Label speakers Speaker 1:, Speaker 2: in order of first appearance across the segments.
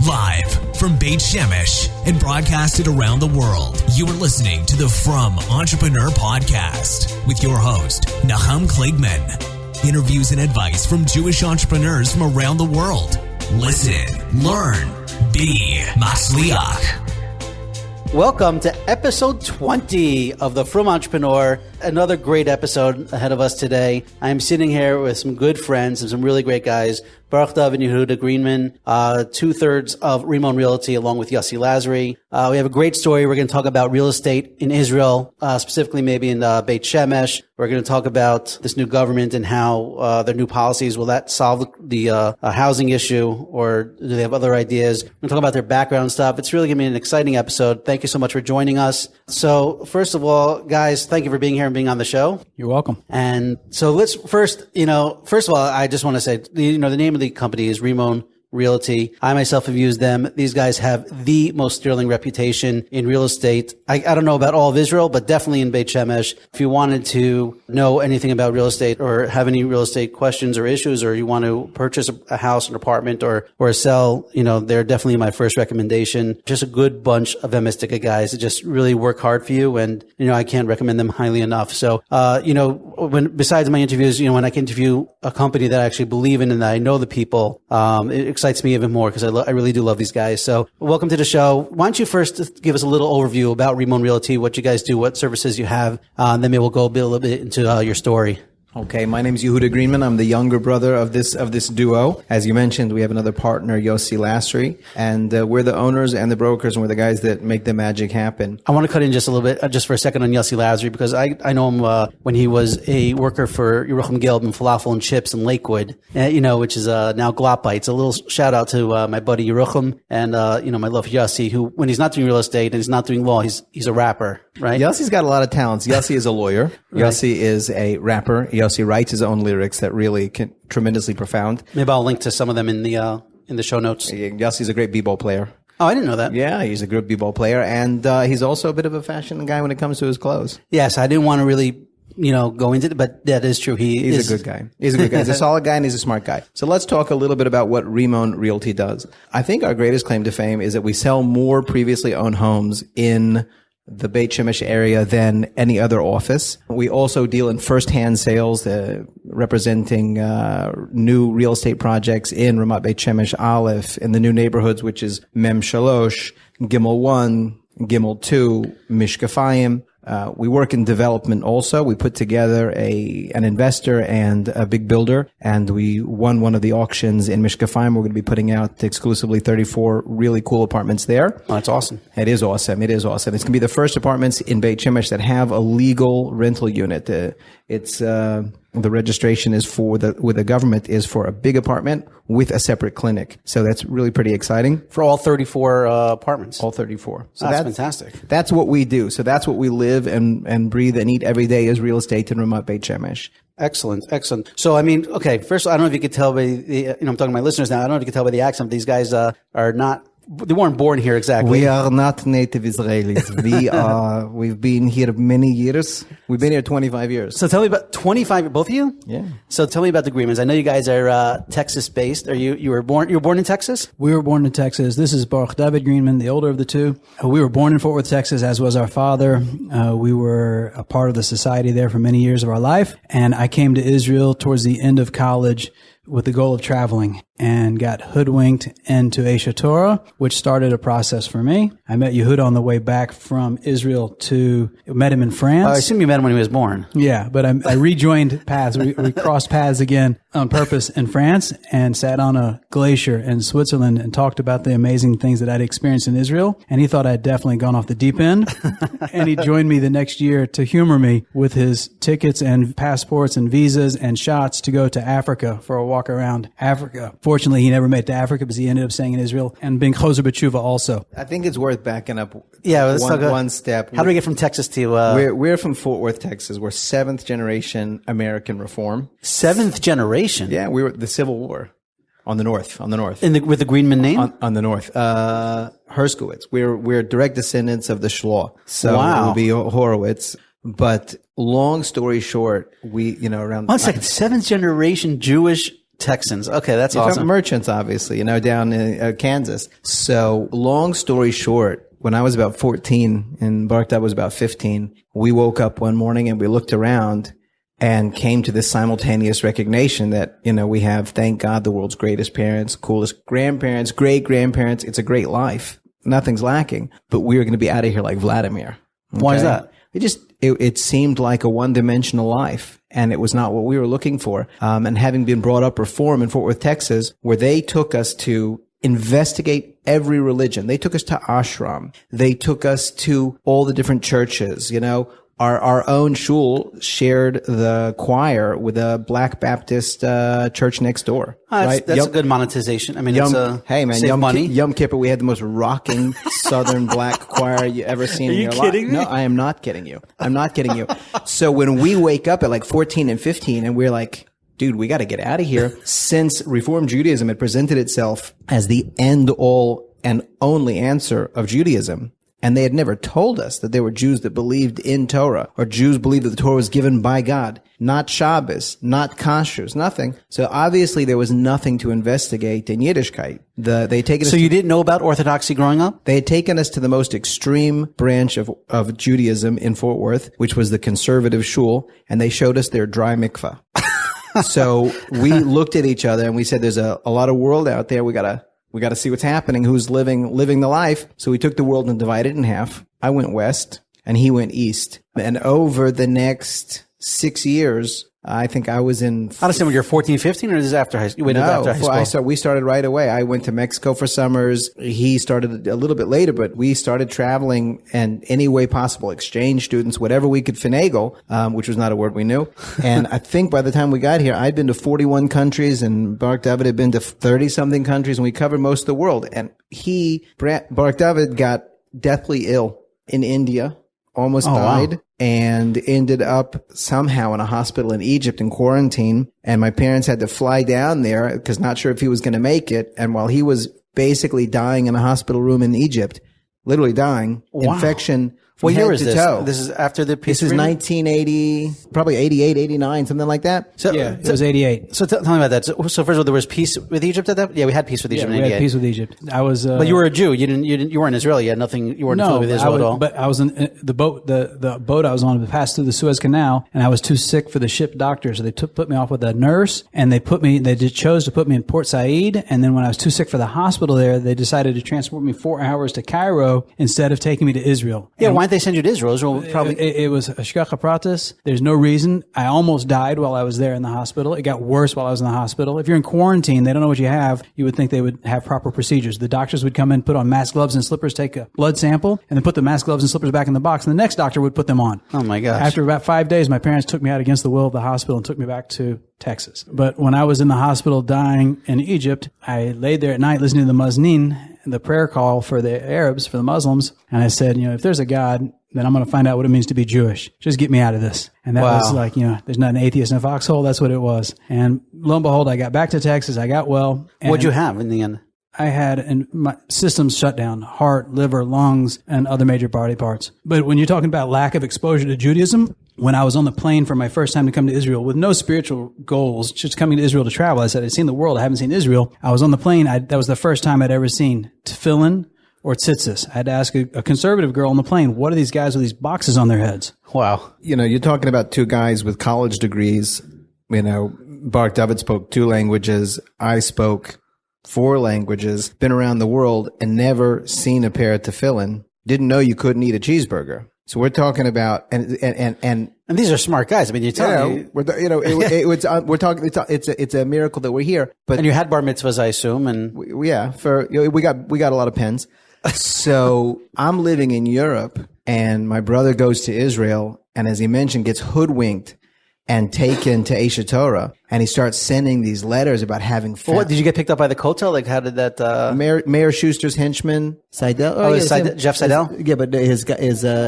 Speaker 1: Live from Beit Shemesh and broadcasted around the world, you are listening to the Frum Entrepreneur Podcast with your host, Yehuda Greenman. Interviews and advice from Jewish entrepreneurs from around the world. Listen, learn, be Matzliach.
Speaker 2: Welcome to episode 20 of the Frum Entrepreneur. Another great episode ahead of us today. I'm sitting here with some good friends and some really great guys. Baruch Dovid and Yehuda Greenman, 2/3 of Rimon Realty, along with Yossi Lasry. We have a great story. We're going to talk about real estate in Israel, specifically maybe in Beit Shemesh. We're going to talk about this new government and how their new policies, will that solve the housing issue, or do they have other ideas? We're going to talk about their background stuff. It's really going to be an exciting episode. Thank you so much for joining us. So first of all, guys, thank you for being here and being on the show.
Speaker 3: You're welcome.
Speaker 2: And so let's first of all, I just want to say, the name of the company is Rimon Realty. I myself have used them. These guys have the most sterling reputation in real estate. I don't know about all of Israel, but definitely in Beit Shemesh. If you wanted to know anything about real estate or have any real estate questions or issues, or you want to purchase a house, an apartment, or sell, they're definitely my first recommendation. Just a good bunch of Emistica guys that just really work hard for you. And, I can't recommend them highly enough. So, besides my interviews, when I can interview a company that I actually believe in and that I know the people, it excites me even more because I really do love these guys. So welcome to the show. Why don't you first give us a little overview about Rimon Realty, what you guys do, what services you have, and then maybe we'll go a little bit into your story.
Speaker 4: Okay, my name is Yehuda Greenman. I'm the younger brother of this duo. As you mentioned, we have another partner, Yossi Lasry, and we're the owners and the brokers, and we're the guys that make the magic happen.
Speaker 2: I want to cut in just a little bit, just for a second, on Yossi Lasry, because I know him when he was a worker for Yerucham Gelb and Falafel and Chips in Lakewood, which is now Glatt Bite. So a little shout out to my buddy Yerucham and my love for Yossi, who, when he's not doing real estate and he's not doing law, he's a rapper, right?
Speaker 4: Yossi's got a lot of talents. Yossi is a lawyer. Right. Yossi is a rapper. Yossi writes his own lyrics that really can tremendously profound.
Speaker 2: Maybe I'll link to some of them in the show notes.
Speaker 4: Yossi's a great b-ball player.
Speaker 2: Oh, I didn't know that.
Speaker 4: Yeah, he's a good b-ball player, and he's also a bit of a fashion guy when it comes to his clothes.
Speaker 2: Yes, I didn't want to really go into it, but that is true.
Speaker 4: He's a good guy. He's a solid guy, and he's a smart guy. So let's talk a little bit about what Rimon Realty does. I think our greatest claim to fame is that we sell more previously owned homes in the Beit Shemesh area than any other office. We also deal in first-hand sales, representing new real estate projects in Ramat Beit Shemesh Aleph, in the new neighborhoods, which is Mem Shalosh, Gimel 1, Gimel 2, Mishkafayim. We work in development also. We put together an investor and a big builder, and we won one of the auctions in Mishkafayim. We're going to be putting out exclusively 34 really cool apartments there.
Speaker 2: Oh, that's awesome.
Speaker 4: It is awesome. It's going to be the first apartments in Beit Shemesh that have a legal rental unit. The registration is with the government is for a big apartment with a separate clinic. So that's really pretty exciting.
Speaker 2: For all 34 apartments?
Speaker 4: All 34.
Speaker 2: So that's fantastic.
Speaker 4: That's what we do. So that's what we live and breathe and eat every day, is real estate in Ramat Beit Shemesh.
Speaker 2: Excellent. So, okay, first, I don't know if you could tell by I'm talking to my listeners now, I don't know if you could tell by the accent, these guys are not, they weren't born here exactly.
Speaker 4: We are not native Israelis. We've been here many years. We've been here 25 years.
Speaker 2: So tell me about 25, both of you?
Speaker 4: Yeah.
Speaker 2: So tell me about the Greenmans. I know you guys are Texas based. You were born in Texas?
Speaker 3: We were born in Texas. This is Baruch Dovid Greenman, the older of the two. We were born in Fort Worth, Texas, as was our father. We were a part of the society there for many years of our life. And I came to Israel towards the end of college with the goal of traveling, and got hoodwinked into Aish HaTorah, which started a process for me. I met Yehuda on the way back from Israel met him in France.
Speaker 2: I assume you met him when he was born.
Speaker 3: Yeah, but I rejoined paths. We crossed paths again on purpose in France, and sat on a glacier in Switzerland and talked about the amazing things that I'd experienced in Israel. And he thought I'd definitely gone off the deep end. And he joined me the next year to humor me with his tickets and passports and visas and shots to go to Africa for a walk around Africa. Fortunately, he never made it to Africa because he ended up staying in Israel and being Choser B'Tshuva also.
Speaker 4: I think it's worth backing up one step.
Speaker 2: How do we get from Texas to...
Speaker 4: We're from Fort Worth, Texas. We're seventh generation American Reform.
Speaker 2: Seventh generation?
Speaker 4: Yeah, we were the Civil War on the north.
Speaker 2: With the Greenman name?
Speaker 4: On the north. Herskowitz. We're direct descendants of the Shloh. So
Speaker 2: wow.
Speaker 4: It would be Horowitz. But long story short, around...
Speaker 2: One second. Seventh generation Jewish Texans. Okay, that's
Speaker 4: You're
Speaker 2: awesome.
Speaker 4: merchants, obviously, down in Kansas. So long story short, when I was about 14 and Baruch Dovid was about 15, we woke up one morning and we looked around and came to this simultaneous recognition that, we have, thank God, the world's greatest parents, coolest grandparents, great-grandparents. It's a great life. Nothing's lacking. But we're going to be out of here like Vladimir. Okay?
Speaker 2: Why is that?
Speaker 4: It seemed like a one-dimensional life, and it was not what we were looking for. And having been brought up Reform in Fort Worth, Texas, where they took us to investigate every religion. They took us to ashram. They took us to all the different churches, Our own shul shared the choir with a Black Baptist church next door. Right?
Speaker 2: That's a good monetization. I mean,
Speaker 4: hey man,
Speaker 2: save money.
Speaker 4: Yom Kippur, we had the most rocking Southern black choir you ever seen in your life.
Speaker 2: Are you kidding me?
Speaker 4: No, I am not kidding you. I'm not kidding you. So when we wake up at like 14 and 15 and we're like, dude, we got to get out of here. Since Reform Judaism had presented itself as the end all and only answer of Judaism, and they had never told us that there were Jews that believed in Torah, or Jews believed that the Torah was given by God, not Shabbos, not kashrus, nothing. So obviously there was nothing to investigate in Yiddishkeit.
Speaker 2: So you didn't know about Orthodoxy growing up?
Speaker 4: They had taken us to the most extreme branch of Judaism in Fort Worth, which was the conservative shul, and they showed us their dry mikvah. So we looked at each other and we said, there's a lot of world out there. We gotta see what's happening, who's living the life. So we took the world and divided it in half. I went west and he went east. And over the next 6 years, I think I was in...
Speaker 2: I understand when you're 14, 15, or is this after high school? After high school?
Speaker 4: We started right away. I went to Mexico for summers. He started a little bit later, but we started traveling and any way possible, exchange students, whatever we could finagle, which was not a word we knew. And I think by the time we got here, I'd been to 41 countries and Baruch Dovid had been to 30-something countries, and we covered most of the world. And Baruch Dovid got deathly ill in India, almost died. Wow. And ended up somehow in a hospital in Egypt in quarantine. And my parents had to fly down there because not sure if he was going to make it. And while he was basically dying in a hospital room in Egypt, literally dying, infection from head to toe.
Speaker 2: This is after the peace
Speaker 4: agreement? This is 1980, probably 88, 89, something like that.
Speaker 3: So, yeah, it was 88.
Speaker 2: So tell me about that. So first of all, there was peace with Egypt at that? Yeah, we had peace with Egypt in 88.
Speaker 3: We had peace with Egypt. I was...
Speaker 2: but you were a Jew. You weren't Israeli. You had nothing, you weren't affiliated with Israel at all.
Speaker 3: But I was in the boat, the boat I was on passed through the Suez Canal, and I was too sick for the ship doctor, so they put me off with a nurse, and they chose to put me in Port Said, and then when I was too sick for the hospital there, they decided to transport me 4 hours to Cairo instead of taking me to Israel.
Speaker 2: Yeah, why didn't they send you to Israel? Israel probably...
Speaker 3: It was Hashgacha Pratis. There's no reason. I almost died while I was there in the hospital. It got worse while I was in the hospital. If you're in quarantine, they don't know what you have. You would think they would have proper procedures. The doctors would come in, put on mask, gloves, and slippers, take a blood sample, and then put the mask, gloves, and slippers back in the box, and the next doctor would put them on.
Speaker 2: Oh, my gosh.
Speaker 3: After about 5 days, my parents took me out against the will of the hospital and took me back to Texas. But when I was in the hospital dying in Egypt, I laid there at night listening to the Muezzin, the prayer call for the Arabs, for the Muslims, and I said, if there's a God, then I'm going to find out what it means to be Jewish. Just get me out of this. And that was like, there's not an atheist in a foxhole. That's what it was. And lo and behold, I got back to Texas. I got well.
Speaker 2: What'd you have in the end?
Speaker 3: I had, and my systems shut down, heart, liver, lungs, and other major body parts. But when you're talking about lack of exposure to Judaism, when I was on the plane for my first time to come to Israel with no spiritual goals, just coming to Israel to travel, I said, I'd seen the world. I haven't seen Israel. I was on the plane. That was the first time I'd ever seen tefillin or tzitzis. I had to ask a conservative girl on the plane, what are these guys with these boxes on their heads?
Speaker 2: Wow.
Speaker 4: You're talking about two guys with college degrees. Baruch Dovid spoke 2 languages. I spoke 4 languages, been around the world and never seen a pair of tefillin. Didn't know you couldn't eat a cheeseburger. So we're talking about, and
Speaker 2: these are smart guys. I mean, you're telling me,
Speaker 4: we're talking, it's a miracle that we're here.
Speaker 2: And you had bar mitzvahs, I assume, and
Speaker 4: we got a lot of pens. So I'm living in Europe and my brother goes to Israel and as he mentioned, gets hoodwinked and taken to Aish HaTorah, and he starts sending these letters about having
Speaker 2: found. What, did you get picked up by the kotel? Like, how did that,
Speaker 4: Meir Schuster's henchman, Seidel?
Speaker 2: Jeff Seidel?
Speaker 4: Yeah, but his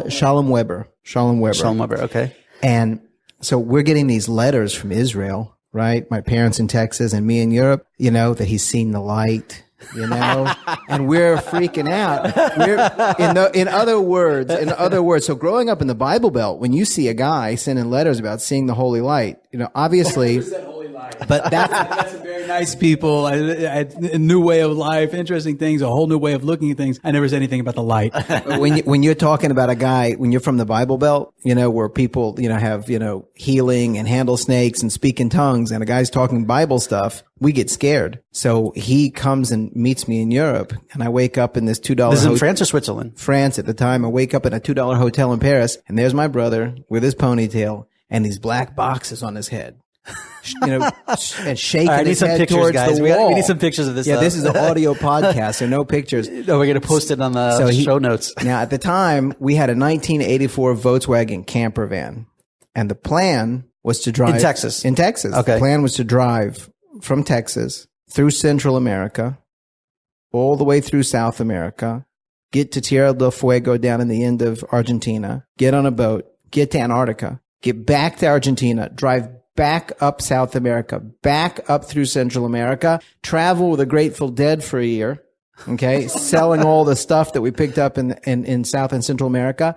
Speaker 4: Shalom Weber. Shalom Weber,
Speaker 2: okay.
Speaker 4: And so we're getting these letters from Israel, right? My parents in Texas and me in Europe, that he's seen the light, and we're freaking out. In other words, so growing up in the Bible Belt, when you see a guy sending letters about seeing the holy light, obviously, But
Speaker 3: That's some very nice people. A new way of life, interesting things, a whole new way of looking at things. I never said anything about the light.
Speaker 4: when you're talking about a guy, when you're from the Bible Belt, where people, have, healing and handle snakes and speak in tongues, and a guy's talking Bible stuff, we get scared. So he comes and meets me in Europe, and I wake up in this $2
Speaker 2: This is in France or Switzerland?
Speaker 4: France at the time. I wake up in a $2 hotel in Paris, and there's my brother with his ponytail and these black boxes on his head. And shaking
Speaker 2: I need
Speaker 4: his
Speaker 2: some
Speaker 4: head
Speaker 2: pictures,
Speaker 4: towards
Speaker 2: guys.
Speaker 4: the
Speaker 2: We
Speaker 4: wall.
Speaker 2: need some pictures of this.
Speaker 4: Yeah, this is an audio podcast, so no pictures.
Speaker 2: No, we're going to post it on the show notes.
Speaker 4: Now, at the time, we had a 1984 Volkswagen camper van, and the plan was to drive
Speaker 2: In Texas.
Speaker 4: In Texas,
Speaker 2: Okay.
Speaker 4: The plan was to drive from Texas through Central America, all the way through South America, get to Tierra del Fuego down in the end of Argentina, get on a boat, get to Antarctica, get back to Argentina, drive back up South America, back up through Central America, travel with the Grateful Dead for a year, okay, selling all the stuff that we picked up in South and Central America,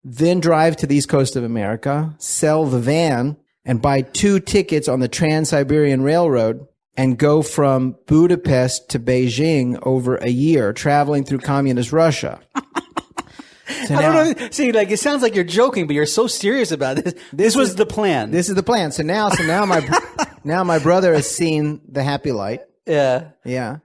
Speaker 4: then drive to the East Coast of America, sell the van, and buy 2 tickets on the Trans-Siberian Railroad and go from Budapest to Beijing over a year, traveling through communist Russia. So
Speaker 2: I don't know. See, it sounds like you're joking, but you're so serious about this. This was the plan.
Speaker 4: This is the plan. So now my brother has seen the happy light.
Speaker 2: Yeah.
Speaker 4: Yeah.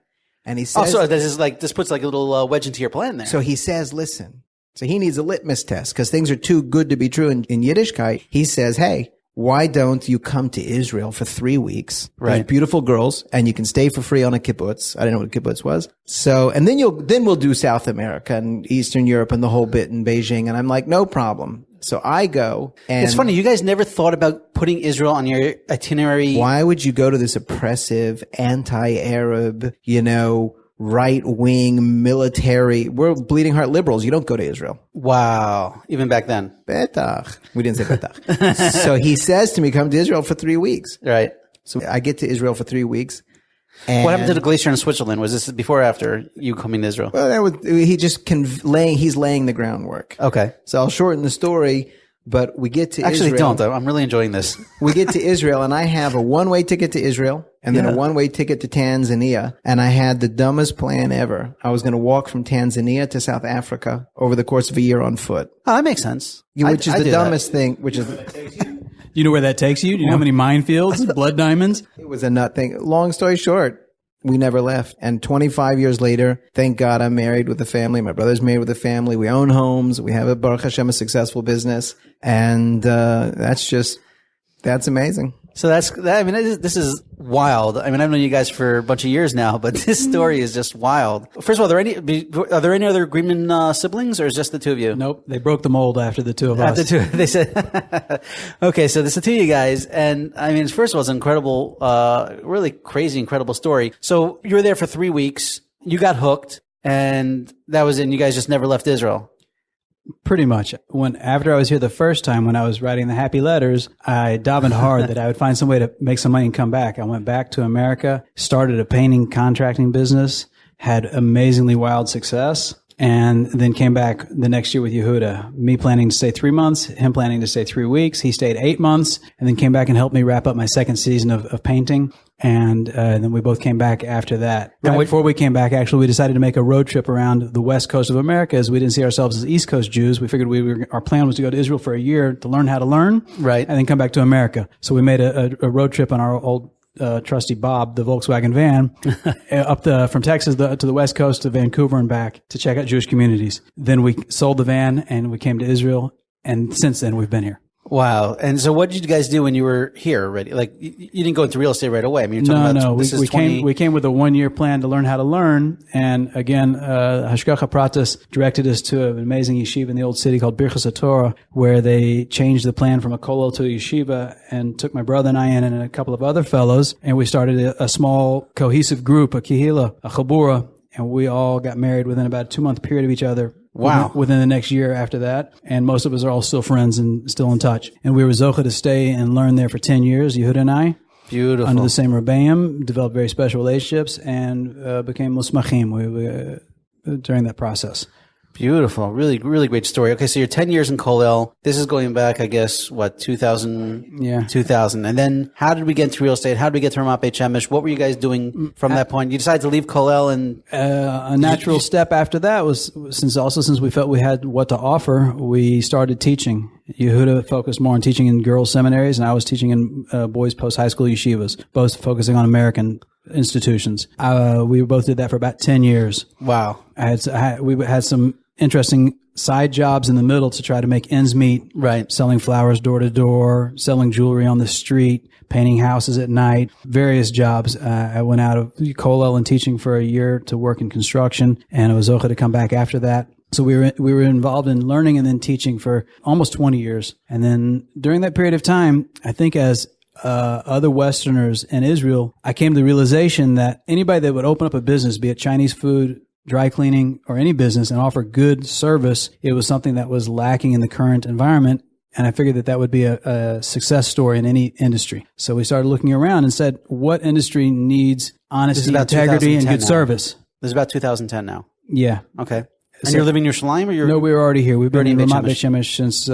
Speaker 4: And he says,
Speaker 2: So this puts like a little wedge into your plan there.
Speaker 4: so he says, listen, so he needs a litmus test because things are too good to be true in Yiddishkeit. He says, hey, why don't you come to Israel for 3 weeks?
Speaker 2: Right.
Speaker 4: There's beautiful girls, and you can stay for free on a kibbutz. I didn't know what a kibbutz was. So, and then we'll do South America and Eastern Europe and the whole bit in Beijing. And I'm like, no problem. So I go, and
Speaker 2: it's funny. You guys never thought about putting Israel on your itinerary.
Speaker 4: why would you go to this oppressive, anti-Arab, right-wing military? We're bleeding heart liberals. You don't go to Israel.
Speaker 2: Wow. Even back then.
Speaker 4: Betach. We didn't say betach. So he says to me, come to Israel for 3 weeks.
Speaker 2: Right.
Speaker 4: So I get to Israel for 3 weeks. And
Speaker 2: What happened to the glacier in Switzerland? Was this before or after you coming to Israel?
Speaker 4: Well, he's laying the groundwork.
Speaker 2: Okay.
Speaker 4: So I'll shorten the story, but we get to
Speaker 2: Actually,
Speaker 4: Israel.
Speaker 2: don't. I'm really enjoying this.
Speaker 4: We get to Israel, and I have a one-way ticket to Israel and then a one-way ticket to Tanzania. And I had the dumbest plan ever. I was going to walk from Tanzania to South Africa over the course of a year on foot,
Speaker 2: Oh, that makes sense.
Speaker 4: which is
Speaker 2: I
Speaker 4: the
Speaker 2: do that.
Speaker 4: dumbest thing, which is,
Speaker 3: You know where that takes you? Do you know how many minefields, blood diamonds?
Speaker 4: it was a nut thing. Long story short, we never left. And 25 years later, thank God I'm married with a family. My brother's married with a family. We own homes. We have Baruch Hashem, a successful business. And, that's amazing.
Speaker 2: So this is wild. I mean, I've known you guys for a bunch of years now, but this story is just wild. First of all, are there any other Greenman siblings, or is just the two of you?
Speaker 3: Nope. They broke the mold after the two of us.
Speaker 2: They said, okay, so this is the two of you guys. And I mean, first of all, it's an incredible, really crazy, incredible story. So you were there for 3 weeks. You got hooked, and that was it. And you guys just never left Israel.
Speaker 3: Pretty much. After I was here the first time, when I was writing the happy letters, I davened hard that I would find some way to make some money and come back. I went back to America, started a painting contracting business, had amazingly wild success, and then came back the next year with Yehuda. Me planning to stay 3 months, him planning to stay 3 weeks. He stayed 8 months, and then came back and helped me wrap up my second season of painting. And then we both came back after that. Right before we came back, actually, we decided to make a road trip around the west coast of America, as we didn't see ourselves as East Coast Jews. We figured our plan was to go to Israel for a year to learn how to learn,
Speaker 2: Right.
Speaker 3: and then come back to America. So we made a road trip on our old trusty Bob, the Volkswagen van, from Texas to the west coast to Vancouver and back to check out Jewish communities. Then we sold the van and we came to Israel, and since then we've been here.
Speaker 2: Wow. And so what did you guys do when you were here already? Like, you didn't go into real estate right away. I mean, you're talking about this is
Speaker 3: we came with a 1-year plan to learn how to learn. And again, Hashgacha Pratis directed us to an amazing yeshiva in the old city called Aish HaTorah, where they changed the plan from a kollel to a yeshiva and took my brother and I in and a couple of other fellows. And we started a small cohesive group, a kehila, a chabura, and we all got married within about a 2-month period of each other.
Speaker 2: Wow.
Speaker 3: Within the next year after that. And most of us are all still friends and still in touch. And we were zocha to stay and learn there for 10 years, Yehuda and I.
Speaker 2: Beautiful.
Speaker 3: Under the same Rabbeim, developed very special relationships, and became musmachim during that process.
Speaker 2: Beautiful. Really, really great story. Okay, so you're 10 years in Kollel. This is going back, I guess, 2000?
Speaker 3: Yeah.
Speaker 2: 2000. And then how did we get into real estate? How did we get to Ramat Beit Shemesh? What were you guys doing from that point? You decided to leave Kollel and...
Speaker 3: A natural step after that was, since we felt we had what to offer, we started teaching. Yehuda focused more on teaching in girls' seminaries, and I was teaching in boys' post-high school yeshivas, both focusing on American institutions. We both did that for about 10 years.
Speaker 2: Wow.
Speaker 3: We had some interesting side jobs in the middle to try to make ends meet.
Speaker 2: Right.
Speaker 3: Selling flowers door to door, selling jewelry on the street, painting houses at night, various jobs. I went out of Kollel and teaching for a year to work in construction, and I was zocheh to come back after that. So we were involved in learning and then teaching for almost 20 years. And then during that period of time, I think as other Westerners in Israel, I came to the realization that anybody that would open up a business, be it Chinese food, dry cleaning, or any business, and offer good service, it was something that was lacking in the current environment. And I figured that would be a success story in any industry. So we started looking around and said, what industry needs honesty, integrity, and good service?
Speaker 2: This is about 2010 now.
Speaker 3: Yeah.
Speaker 2: Okay. And you're living in Yerushalayim, or you're...
Speaker 3: No, we were already here. We've been in
Speaker 2: Beit
Speaker 3: Ramat Beit Shemesh since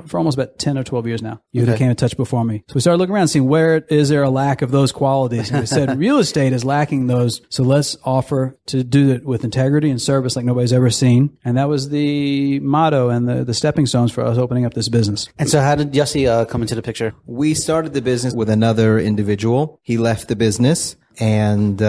Speaker 3: for almost about 10 or 12 years now. Yehuda came in touch before me. So we started looking around, seeing where is there a lack of those qualities. And we said, real estate is lacking those. So let's offer to do it with integrity and service like nobody's ever seen. And that was the motto and the stepping stones for us opening up this business.
Speaker 2: And so how did Yossi come into the picture?
Speaker 4: We started the business with another individual. He left the business, and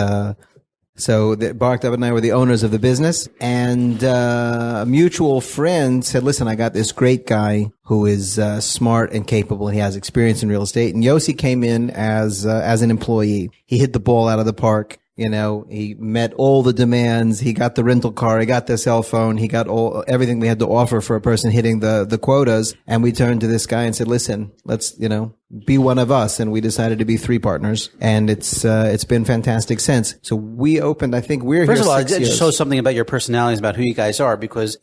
Speaker 4: so Baruch Dovid and I were the owners of the business, and a mutual friend said, listen, I got this great guy who is smart and capable. He has experience in real estate. And Yossi came in as an employee. He hit the ball out of the park. You know, he met all the demands. He got the rental car. He got the cell phone. He got everything we had to offer for a person hitting the quotas. And we turned to this guy and said, listen, let's, be one of us. And we decided to be 3 partners. And it's been fantastic since. So we opened, I think we're
Speaker 2: First
Speaker 4: here
Speaker 2: of all,
Speaker 4: 6
Speaker 2: it
Speaker 4: years.
Speaker 2: just shows something about your personalities, about who you guys are, because,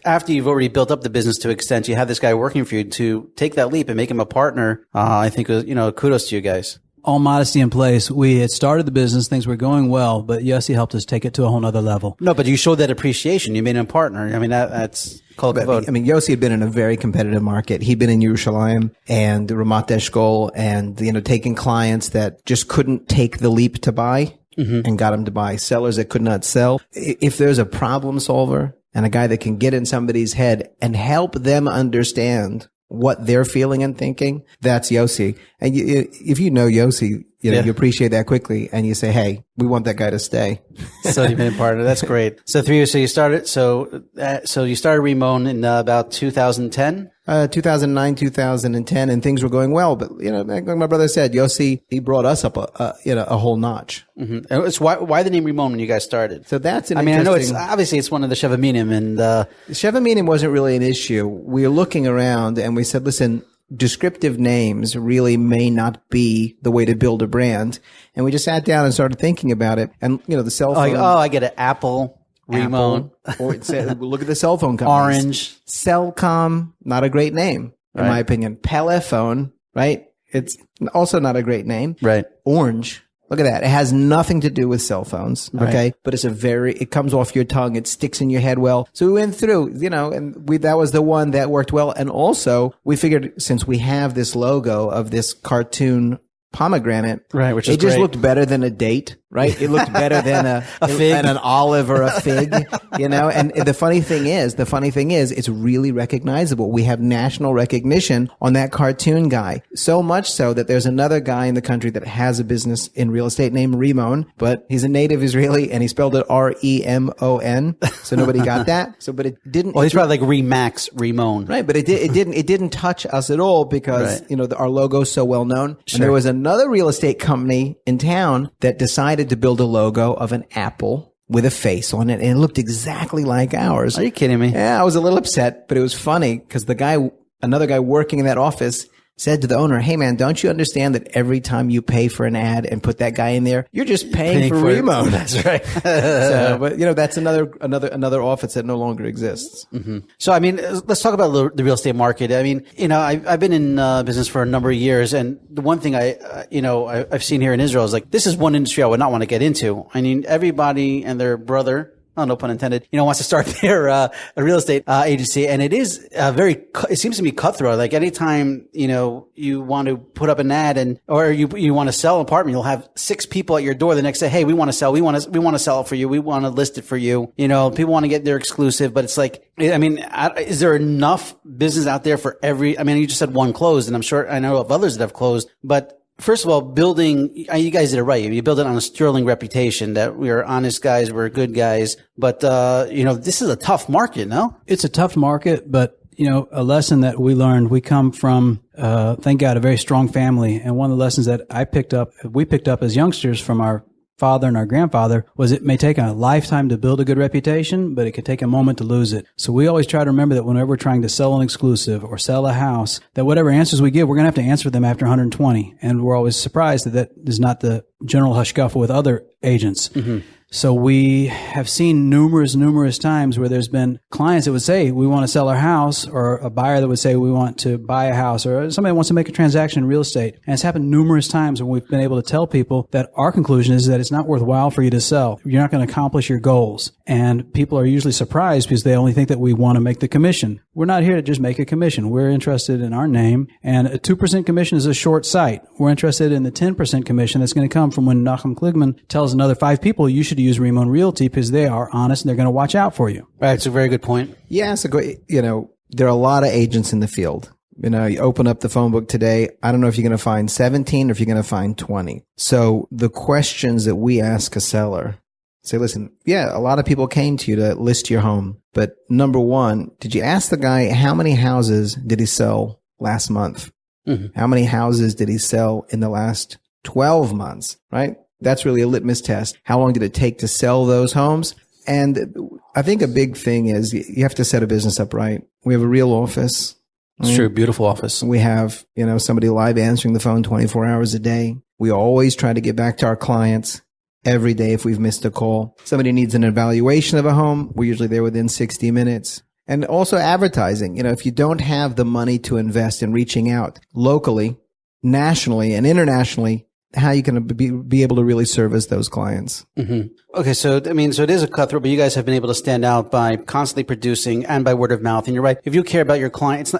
Speaker 2: after you've already built up the business to an extent, you have this guy working for you to take that leap and make him a partner. I think, kudos to you guys.
Speaker 3: All modesty in place, we had started the business, things were going well, but Yossi helped us take it to a whole nother level.
Speaker 2: No, but you showed that appreciation. You made him a partner. I mean, that's called kavod.
Speaker 4: I mean, Yossi had been in a very competitive market. He'd been in Yerushalayim and Ramat Eshkol and, taking clients that just couldn't take the leap to buy and got them to buy, sellers that could not sell. If there's a problem solver and a guy that can get in somebody's head and help them understand what they're feeling and thinking, that's Yossi. And if you know Yossi, you appreciate that quickly, and you say, hey, we want that guy to stay.
Speaker 2: So you made a partner. That's great. So 3 years. So you started. So you started Rimon in about 2010.
Speaker 4: 2009, 2010, and things were going well. But like my brother said, Yossi, he brought us up a whole notch.
Speaker 2: Mm-hmm. And it's why the name Rimon when you guys started?
Speaker 4: So that's
Speaker 2: I know it's obviously it's one of the Sheva Minim, and
Speaker 4: Sheva Minim wasn't really an issue. We were looking around and we said, listen, descriptive names really may not be the way to build a brand. And we just sat down and started thinking about it. And the cell phone.
Speaker 2: I get it. Apple. Rimon.
Speaker 4: Or look at the cell phone companies.
Speaker 2: Orange.
Speaker 4: Cellcom, not a great name, in my opinion. Pelephone, right? It's also not a great name.
Speaker 2: Right.
Speaker 4: Orange. Look at that. It has nothing to do with cell phones. Okay.
Speaker 2: Right.
Speaker 4: But it comes off your tongue. It sticks in your head well. So we went through, and that was the one that worked well. And also we figured since we have this logo of this cartoon pomegranate,
Speaker 2: right, which is
Speaker 4: it just
Speaker 2: great.
Speaker 4: Looked better than a date, right? It looked better than a
Speaker 2: fig,
Speaker 4: and an olive or a fig, And the funny thing is, it's really recognizable. We have national recognition on that cartoon guy. So much so that there's another guy in the country that has a business in real estate named Rimon, but he's a native Israeli and he spelled it Remon. So nobody got that. So, but it didn't.
Speaker 2: Well, he's probably like Remax Rimon,
Speaker 4: right? But it didn't touch us at all because our logo's so well known. Sure. And there was another real estate company in town that decided to build a logo of an apple with a face on it, and it looked exactly like ours.
Speaker 2: Are you kidding me?
Speaker 4: Yeah, I was a little upset, but it was funny because another guy working in that office said to the owner, hey man, don't you understand that every time you pay for an ad and put that guy in there, you're just paying for Rimon.
Speaker 2: That's right.
Speaker 4: But that's another office that no longer exists.
Speaker 2: Mm-hmm. So, let's talk about the real estate market. I've been in business for a number of years, and the one thing I've seen here in Israel is like, this is one industry I would not want to get into. Everybody and their brother no pun intended, wants to start their a real estate agency, and it is it seems to be cutthroat. Like anytime you want to put up an ad or you want to sell an apartment, you'll have 6 people at your door the next day. Hey, we want to sell. We want to sell it for you. We want to list it for you. People want to get their exclusive, but it's like, is there enough business out there for every? You just said one closed, and I know of others that have closed, but. First of all, you guys did it right. You build it on a sterling reputation that we're honest guys, we're good guys. But, this is a tough market, no?
Speaker 3: It's a tough market, but, a lesson that we learned, we come from, thank God, a very strong family. And one of the lessons that we picked up as youngsters from our father and our grandfather was it may take a lifetime to build a good reputation, but it could take a moment to lose it. So we always try to remember that whenever we're trying to sell an exclusive or sell a house, that whatever answers we give, we're going to have to answer them after 120. And we're always surprised that is not the general hushscuffle with other agents. Mm-hmm. So we have seen numerous times where there's been clients that would say, we want to sell our house, or a buyer that would say, we want to buy a house, or somebody wants to make a transaction in real estate. And it's happened numerous times when we've been able to tell people that our conclusion is that it's not worthwhile for you to sell. You're not going to accomplish your goals. And people are usually surprised because they only think that we want to make the commission. We're not here to just make a commission. We're interested in our name. And a 2% commission is a short sight. We're interested in the 10% commission that's going to come from when Yehuda Greenman tells another 5 people, you should use Rimon Realty because they are honest and they're going to watch out for you.
Speaker 2: Right. It's a very good point.
Speaker 4: Yeah. So, there are a lot of agents in the field. You open up the phone book today. I don't know if you're going to find 17 or if you're going to find 20. So the questions that we ask a seller, say, listen, yeah, a lot of people came to you to list your home. But number one, did you ask the guy how many houses did he sell last month? Mm-hmm. How many houses did he sell in the last 12 months, right? That's really a litmus test. How long did it take to sell those homes? And I think a big thing is you have to set a business up right. We have a real office.
Speaker 2: It's true. Beautiful office.
Speaker 4: We have, somebody live answering the phone 24 hours a day. We always try to get back to our clients every day if we've missed a call. Somebody needs an evaluation of a home. We're usually there within 60 minutes. And also advertising. If you don't have the money to invest in reaching out locally, nationally, and internationally, how you can be able to really service those clients.
Speaker 2: Mm-hmm. Okay, so it is a cutthroat, but you guys have been able to stand out by constantly producing and by word of mouth. And you're right. If you care about your client,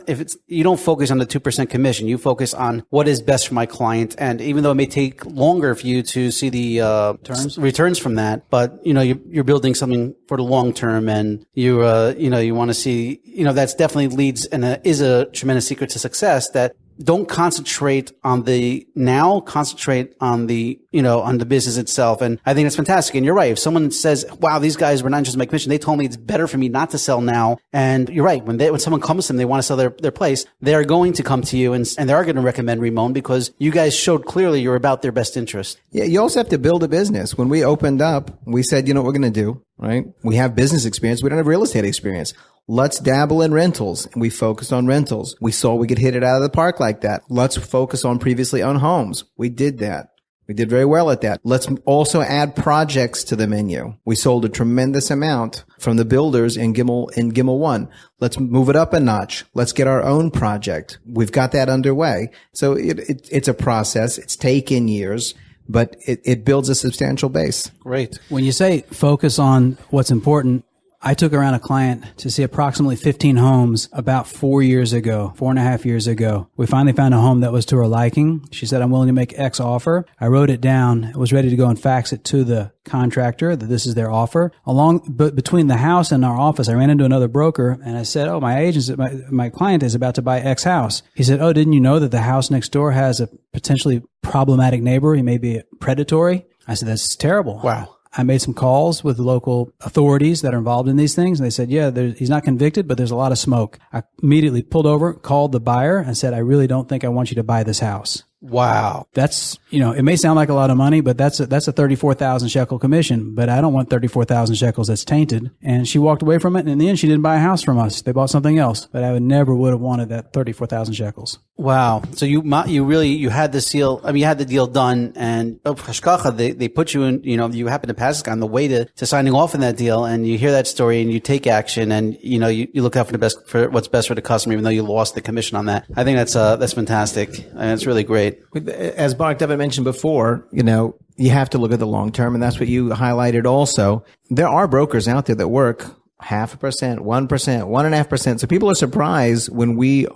Speaker 2: you don't focus on the 2% commission. You focus on what is best for my client. And even though it may take longer for you to see the returns from that, but you're building something for the long term, and you want to see that's definitely leads and is a tremendous secret to success. That don't concentrate on the now, concentrate on the, on the business itself. And I think that's fantastic. And you're right. If someone says, wow, these guys were not just my commission, they told me it's better for me not to sell now. And you're right. When someone comes to them, they want to sell their place, they are going to come to you and they are going to recommend Rimon because you guys showed clearly you're about their best interest.
Speaker 4: Yeah. You also have to build a business. When we opened up, we said, what we're going to do, right? We have business experience. We don't have real estate experience. Let's dabble in rentals. And we focused on rentals. We saw we could hit it out of the park like that. Let's focus on previously owned homes. We did that. We did very well at that. Let's also add projects to the menu. We sold a tremendous amount from the builders in Gimel 1. Let's move it up a notch. Let's get our own project. We've got that underway. So it's a process. It's taken years, but it builds a substantial base.
Speaker 2: Great.
Speaker 3: When you say focus on what's important, I took around a client to see approximately 15 homes about 4.5 years ago. We finally found a home that was to her liking. She said, I'm willing to make X offer. I wrote it down. I was ready to go and fax it to the contractor that this is their offer. But between the house and our office, I ran into another broker and I said, oh, my client is about to buy X house. He said, oh, didn't you know that the house next door has a potentially problematic neighbor? He may be predatory. I said, that's terrible.
Speaker 2: Wow.
Speaker 3: I made some calls with the local authorities that are involved in these things. And they said, yeah, he's not convicted, but there's a lot of smoke. I immediately pulled over, called the buyer and said, I really don't think I want you to buy this house.
Speaker 2: Wow.
Speaker 3: That's, it may sound like a lot of money, but that's a 34,000 shekel commission, but I don't want 34,000 shekels that's tainted. And she walked away from it. And in the end, she didn't buy a house from us. They bought something else, but I would have wanted that 34,000 shekels.
Speaker 2: Wow. So you had the deal, you had the deal done, and they put you in, you happen to pass on the way to signing off in that deal, and you hear that story and you take action, and you look out for what's best for the customer, even though you lost the commission on that. I think that's fantastic. And it's really great. estate.
Speaker 4: As Baruch Dovid mentioned before, you have to look at the long term, and that's what you highlighted also. There are brokers out there that work 0.5%, 1%, 1.5%. So people are surprised when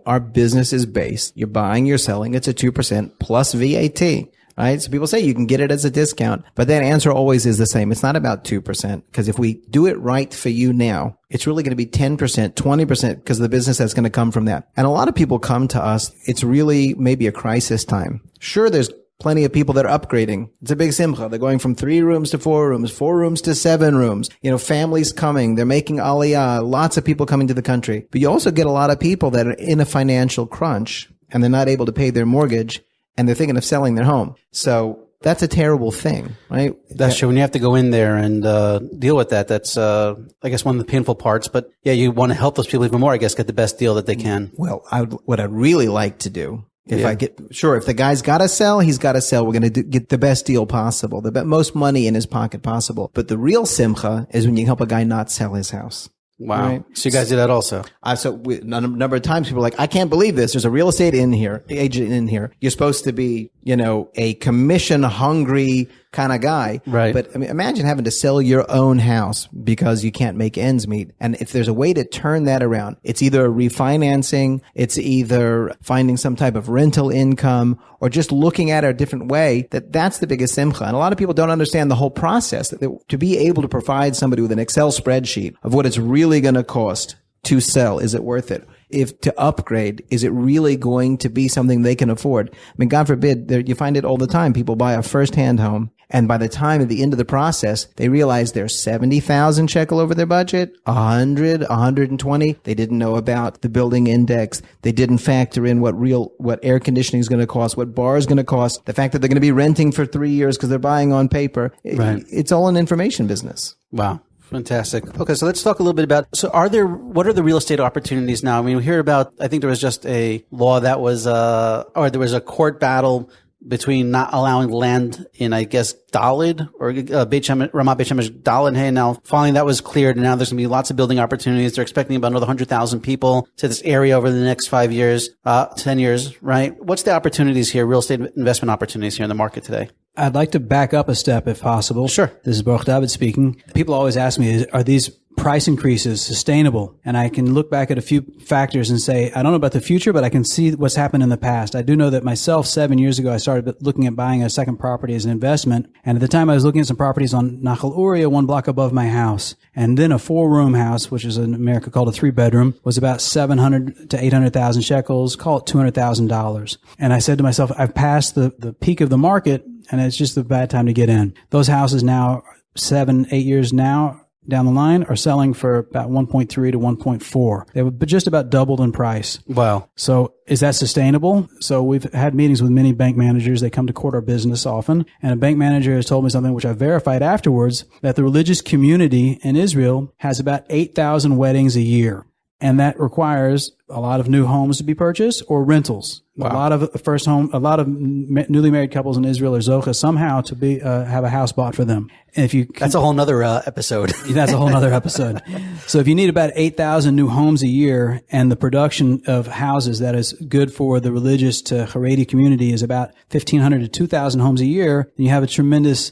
Speaker 4: our business is based. You're buying, you're selling. It's a 2% plus VAT. Right? So people say you can get it as a discount, but that answer always is the same. It's not about 2%, because if we do it right for you now, it's really going to be 10%, 20% because of the business that's going to come from that. And a lot of people come to us. It's really maybe a crisis time. Sure, there's plenty of people that are upgrading. It's a big simcha. They're going from 3 rooms to 4 rooms, 4 rooms to 7 rooms. Families coming. They're making aliyah. Lots of people coming to the country. But you also get a lot of people that are in a financial crunch and they're not able to pay their mortgage, and they're thinking of selling their home. So that's a terrible thing, right?
Speaker 2: That's true. When you have to go in there and deal with that, that's, I guess, one of the painful parts. But yeah, you want to help those people even more, I guess, get the best deal that they can.
Speaker 4: Well, what I'd really like to do, if the guy's got to sell, he's got to sell. We're going to get the best deal possible, the most money in his pocket possible. But the real simcha is when you help a guy not sell his house.
Speaker 2: Wow.
Speaker 4: Right?
Speaker 2: So you guys do that also?
Speaker 4: A number of times people are like, I can't believe this. There's a real estate agent in here. You're supposed to be, a commission hungry kind of guy.
Speaker 2: Right.
Speaker 4: But imagine having to sell your own house because you can't make ends meet. And if there's a way to turn that around, it's either refinancing, it's either finding some type of rental income, or just looking at it a different way. That's the biggest simcha. And a lot of people don't understand the whole process. To be able to provide somebody with an Excel spreadsheet of what it's really going to cost to sell, is it worth it? If to upgrade, is it really going to be something they can afford? God forbid, you find it all the time. People buy a first-hand home, and by the time at the end of the process, they realize they're 70,000 shekel over their budget, 100, 120. They didn't know about the building index. They didn't factor in what air conditioning is going to cost, what bar is going to cost, the fact that they're going to be renting for 3 years because they're buying on paper.
Speaker 2: Right.
Speaker 4: It's all an information business.
Speaker 2: Wow. Fantastic. Okay, so let's talk a little bit about, what are the real estate opportunities now? We hear about, I think there was just a law that was, or there was a court battle between not allowing land in, I guess, Dalid or Ramat Beit Shemesh Dalid. Hey, now finally that was cleared, and now there's going to be lots of building opportunities. They're expecting about another 100,000 people to this area over the next 5 years, 10 years, right? What's the opportunities here, real estate investment opportunities here in the market today?
Speaker 3: I'd like to back up a step if possible.
Speaker 2: Sure.
Speaker 3: This is Baruch Dovid speaking. People always ask me, are these price increases sustainable? And I can look back at a few factors and say, I don't know about the future, but I can see what's happened in the past. I do know that myself, 7 years ago, I started looking at buying a second property as an investment. And at the time I was looking at some properties on Nachal Uriah, 1 block above my house. And then a 4-room house, which is in America called a 3-bedroom, was about 700 to 800,000 shekels, call it $200,000. And I said to myself, I've passed the peak of the market, and it's just a bad time to get in. Those houses now, 7-8 years now down the line, are selling for about 1.3 to 1.4. They were just about doubled in price.
Speaker 2: Wow.
Speaker 3: So is that sustainable? So we've had meetings with many bank managers. They come to court our business often. And a bank manager has told me something which I verified afterwards, that the religious community in Israel has about 8,000 weddings a year. And that requires a lot of new homes to be purchased or rentals. Wow. A lot of newly married couples in Israel are zocha somehow to be have a house bought for them. And
Speaker 2: that's a whole nother episode.
Speaker 3: That's a whole nother episode. So if you need about 8,000 new homes a year, and the production of houses that is good for the religious to Haredi community is about 1,500 to 2,000 homes a year, then you have a tremendous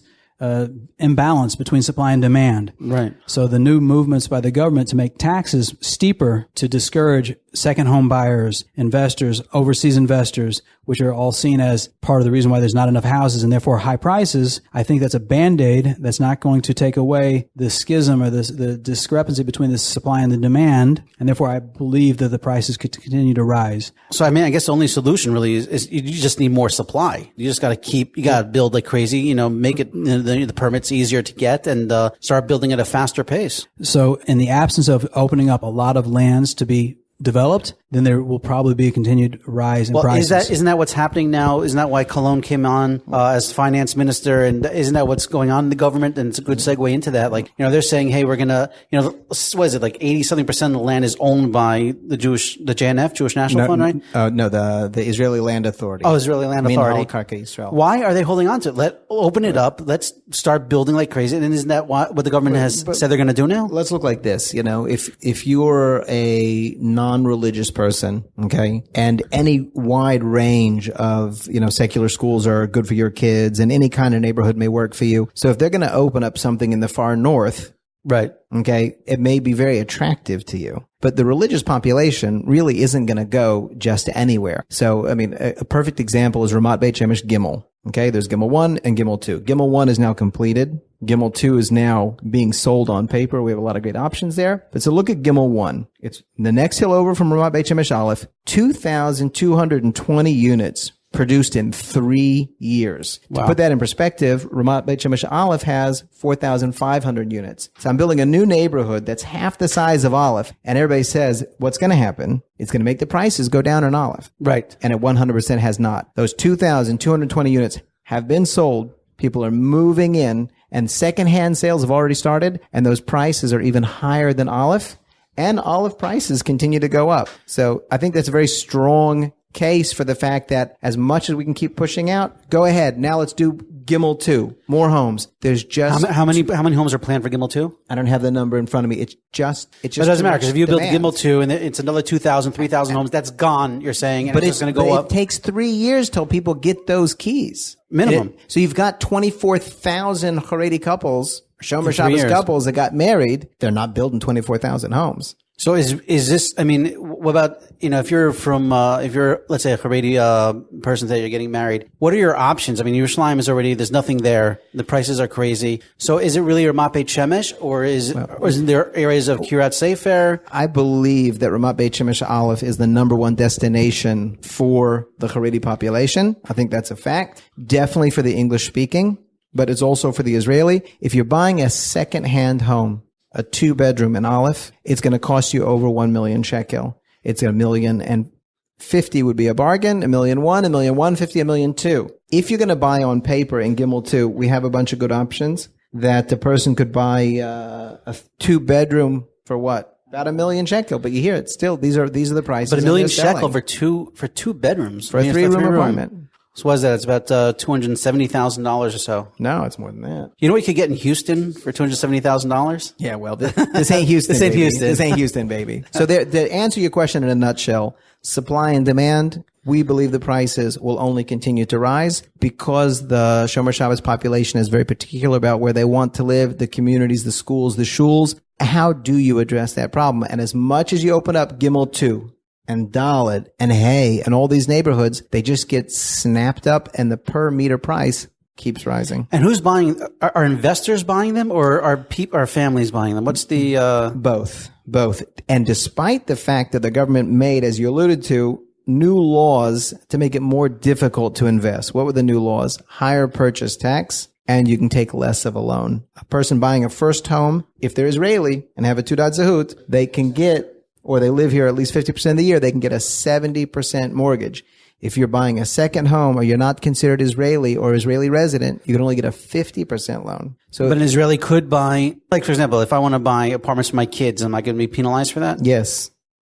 Speaker 3: imbalance between supply and demand.
Speaker 2: Right.
Speaker 3: So the new movements by the government to make taxes steeper to discourage second home buyers, investors, overseas investors, which are all seen as part of the reason why there's not enough houses and therefore high prices. I think that's a Band-Aid that's not going to take away the schism or the discrepancy between the supply and the demand. And therefore I believe that the prices could continue to rise.
Speaker 2: So I guess the only solution really is you just need more supply. You just got to build like crazy, make it, the permits easier to get, and start building at a faster pace.
Speaker 3: So in the absence of opening up a lot of lands to be developed, then there will probably be a continued rise in prices.
Speaker 2: Isn't that what's happening now? Isn't that why Cologne came on as finance minister? And isn't that what's going on in the government? And it's a good segue into that. They're saying, hey, we're going to, what is it, 80-something% of the land is owned by the JNF, Jewish National Fund, right?
Speaker 4: No, the Israeli Land Authority.
Speaker 2: Oh, Israeli Land Authority.
Speaker 4: Israel.
Speaker 2: Why are they holding on to it? Open it up. Let's start building like crazy. And isn't that what the government has said they're going to do now?
Speaker 4: Let's look like this. If you're a non-religious person, okay, and any wide range of, secular schools are good for your kids, and any kind of neighborhood may work for you. So if they're going to open up something in the far north,
Speaker 2: right,
Speaker 4: okay, it may be very attractive to you. But the religious population really isn't going to go just anywhere. So, I mean, a perfect example is Ramat Beit Shemesh Gimel. Okay, there's Gimel 1 and Gimel 2. Gimel 1 is now completed. Gimel 2 is now being sold on paper. We have a lot of great options there. But so look at Gimel 1. It's the next hill over from Ramat Beit Shemesh Aleph, 2,220 units produced in 3 years. Wow. To put that in perspective, Ramat Beit Shemesh Aleph has 4,500 units. So I'm building a new neighborhood that's half the size of Aleph, and everybody says, what's going to happen? It's going to make the prices go down in Aleph.
Speaker 2: Right.
Speaker 4: And it 100% has not. Those 2,220 units have been sold. People are moving in, and secondhand sales have already started, and those prices are even higher than Aleph, and Aleph prices continue to go up. So I think that's a very strong case for the fact that as much as we can keep pushing out, go ahead. Now let's do Gimel 2. More homes. There's just
Speaker 2: how many homes are planned for Gimel 2?
Speaker 4: I don't have the number in front of me. It just
Speaker 2: But it doesn't matter, because if you build Gimel 2 and it's another 2,000, 3,000 homes, that's gone, you're saying, and but it's going to go up.
Speaker 4: It takes 3 years till people get those keys.
Speaker 2: Minimum.
Speaker 4: So you've got 24,000 Haredi couples, Shomer Shabbos couples that got married. They're not building 24,000 homes.
Speaker 2: So is this, I mean, what about, if you're from, if you're, let's say, a Haredi person that you're getting married, what are your options? I mean, Yerushalayim is already, there's nothing there. The prices are crazy. So is it really Ramat Beit Shemesh, or isn't there areas of Kiryat Sefer?
Speaker 4: I believe that Ramat Beit Shemesh Aleph is the number one destination for the Haredi population. I think that's a fact. Definitely for the English speaking, but it's also for the Israeli. If you're buying a second-hand home, a 2-bedroom in Aleph, it's going to cost you over 1 million shekel. It's $1,050,000 would be a bargain, $1,001,000, $1,150,000, $1,002,000. If you're going to buy on paper in Gimel 2, we have a bunch of good options that the person could buy a 2-bedroom for what? About 1 million shekel. But you hear it still. These are the prices.
Speaker 2: But 1 million shekel for two bedrooms
Speaker 4: for a 3-room apartment.
Speaker 2: So what is that? It's about $270,000 or so.
Speaker 4: No, it's more than that.
Speaker 2: You know what you could get in Houston for $270,000?
Speaker 4: Yeah, well, this ain't Houston.
Speaker 2: This ain't Houston.
Speaker 4: This ain't Houston, baby. So to answer your question in a nutshell, supply and demand, we believe the prices will only continue to rise because the Shomer Shabbos population is very particular about where they want to live, the communities, the schools, the shuls. How do you address that problem? And as much as you open up Gimel 2, and Dalet and Hay and all these neighborhoods, they just get snapped up and the per meter price keeps rising.
Speaker 2: And who's buying? Are investors buying them, or are families buying them? What's the
Speaker 4: Both. And despite the fact that the government made, as you alluded to, new laws to make it more difficult to invest. What were the new laws? Higher purchase tax, and you can take less of a loan. A person buying a first home, if they're Israeli and have a Tudat Zehut, they can get, or they live here at least 50% of the year, they can get a 70% mortgage. If you're buying a second home or you're not considered Israeli or Israeli resident, you can only get a 50% loan. So,
Speaker 2: but an Israeli could buy, like, for example, if I want to buy apartments for my kids, am I going to be penalized for that?
Speaker 4: Yes,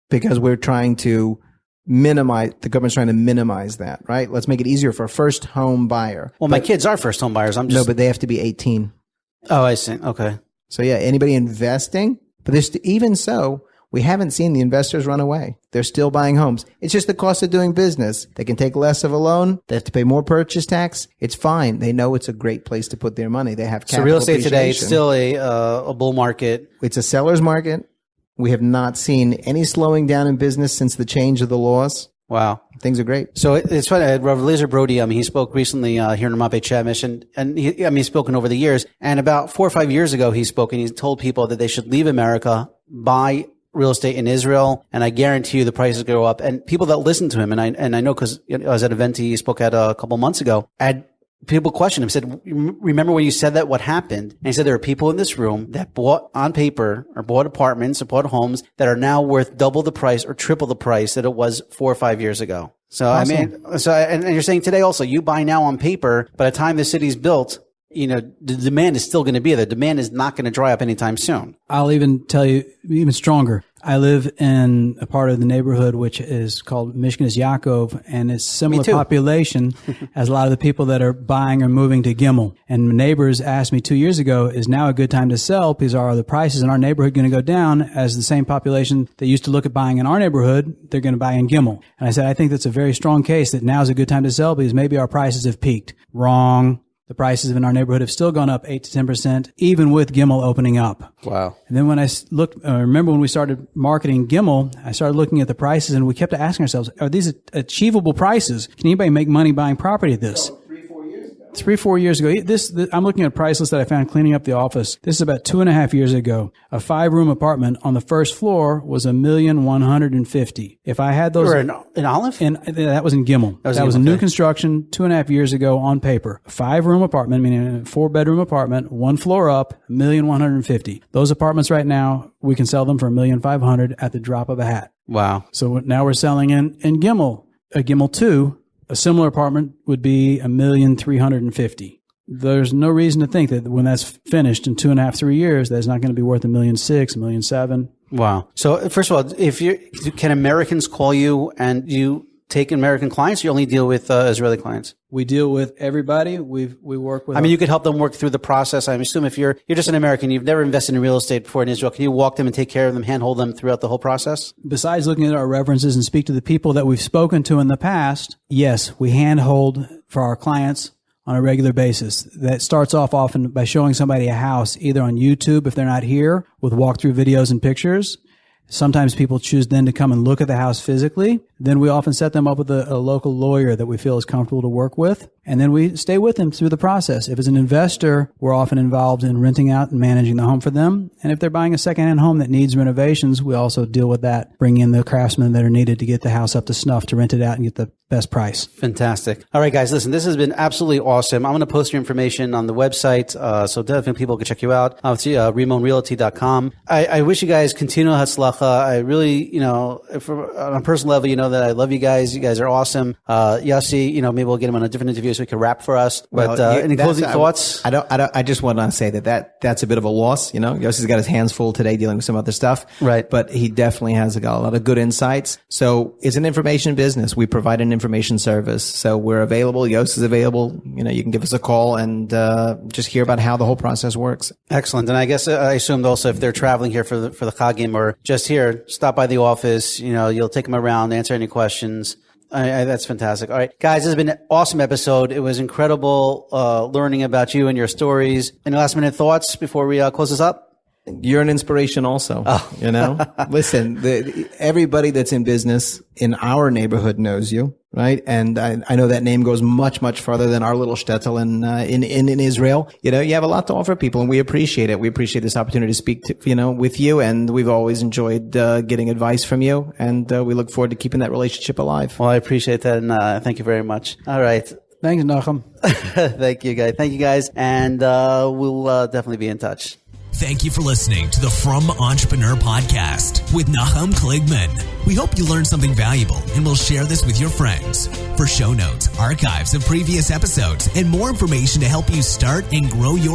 Speaker 4: because we're trying to the government's trying to minimize that, right? Let's make it easier for a first home buyer.
Speaker 2: Well, my kids are first home buyers.
Speaker 4: No, but they have to be 18.
Speaker 2: Oh, I see. Okay.
Speaker 4: So yeah, anybody investing, but even so, we haven't seen the investors run away. They're still buying homes. It's just the cost of doing business. They can take less of a loan. They have to pay more purchase tax. It's fine. They know it's a great place to put their money. They have capital.
Speaker 2: So real estate today, it's still a bull market.
Speaker 4: It's a seller's market. We have not seen any slowing down in business since the change of the laws.
Speaker 2: Wow.
Speaker 4: Things are great.
Speaker 2: So it's funny. Rabbi Eliezer Brody, he spoke recently here in Ramat Beit Shemesh, and he's spoken over the years. And about 4 or 5 years ago, he spoke and he told people that they should leave America, buy real estate in Israel, and I guarantee you the prices go up. And people that listen to him, and I know because I was at an event he spoke at a couple months ago, people questioned him, said, remember when you said that, what happened? And he said there are people in this room that bought on paper or bought apartments or bought homes that are now worth double the price or triple the price that it was 4 or 5 years ago. So, awesome. And you're saying today also, you buy now on paper, by the time the city's built, the demand is still going to be there. The demand is not going to dry up anytime soon.
Speaker 3: I'll even tell you even stronger. I live in a part of the neighborhood which is called Mishkenes Yaakov, and it's similar population as a lot of the people that are buying or moving to Gimel. And neighbors asked me 2 years ago, is now a good time to sell because are the prices in our neighborhood going to go down as the same population that used to look at buying in our neighborhood, they're going to buy in Gimel. And I said, I think that's a very strong case that now is a good time to sell because maybe our prices have peaked. Wrong. The prices in our neighborhood have still gone up 8 to 10%, even with Gimel opening up.
Speaker 2: Wow. And
Speaker 3: then when I remember when we started marketing Gimel, I started looking at the prices and we kept asking ourselves, are these achievable prices? Can anybody make money buying property at this? 3-4 years ago. I'm looking at a price list that I found cleaning up the office. This is about 2.5 years ago. A 5-room apartment on the first floor was $1,150,000. If I had those
Speaker 2: in Olive,
Speaker 3: and that was in Gimel. That was a new construction 2.5 years ago on paper. A 5-room apartment, meaning a 4-bedroom apartment, 1 floor up, $1,150,000. Those apartments right now, we can sell them for $1,500,000 at the drop of a hat.
Speaker 2: Wow.
Speaker 3: So now we're selling in Gimel, a Gimel 2. A similar apartment would be $1,350,000. There's no reason to think that when that's finished in 2.5, 3 years, that's not going to be worth $1,600,000, $1,700,000.
Speaker 2: Wow. So first of all, can Americans call you and you take American clients? Or you only deal with Israeli clients?
Speaker 3: We deal with everybody. We work with.
Speaker 2: I mean, you could help them work through the process. I assume if you're just an American, you've never invested in real estate before in Israel, can you walk them and take care of them, handhold them throughout the whole process?
Speaker 3: Besides looking at our references and speak to the people that we've spoken to in the past, yes, we handhold for our clients on a regular basis. That starts off often by showing somebody a house, either on YouTube if they're not here, with walkthrough videos and pictures. Sometimes people choose then to come and look at the house physically. Then we often set them up with a local lawyer that we feel is comfortable to work with. And then we stay with them through the process. If it's an investor, we're often involved in renting out and managing the home for them. And if they're buying a secondhand home that needs renovations, we also deal with that, bring in the craftsmen that are needed to get the house up to snuff, to rent it out and get the best price.
Speaker 2: Fantastic. All right, guys, listen, this has been absolutely awesome. I'm going to post your information on the website, so definitely people can check you out. It's RimonRealty.com. I wish you guys continual hatzlacha. I really, on a personal level, that I love you guys. You guys are awesome. Yossi, maybe we'll get him on a different interview so he can rap for us. But any closing thoughts?
Speaker 4: I just want to say that's a bit of a loss. Yossi's got his hands full today dealing with some other stuff.
Speaker 2: Right.
Speaker 4: But he definitely has got a lot of good insights. So it's an information business. We provide an information service. So we're available. Yossi's available. You can give us a call and just hear about how the whole process works.
Speaker 2: Excellent. And I guess I assumed also if they're traveling here for the Chagim or just here, stop by the office. You'll take them around, answer any questions. That's fantastic. All right, guys, this has been an awesome episode. It was incredible learning about you and your stories. Any last minute thoughts before we close this up?
Speaker 4: You're an inspiration also, Listen, everybody that's in business in our neighborhood knows you, right? And I know that name goes much, much farther than our little shtetl in Israel. You have a lot to offer people and we appreciate it. We appreciate this opportunity to speak to, with you. And we've always enjoyed, getting advice from you. And, we look forward to keeping that relationship alive.
Speaker 2: Well, I appreciate that. And, thank you very much. All right.
Speaker 3: Thanks, Nachum.
Speaker 2: Thank you, guys. And, we'll definitely be in touch.
Speaker 1: Thank you for listening to the Frum Entrepreneur Podcast with Yehuda Greenman. We hope you learned something valuable and will share this with your friends. For show notes, archives of previous episodes, and more information to help you start and grow your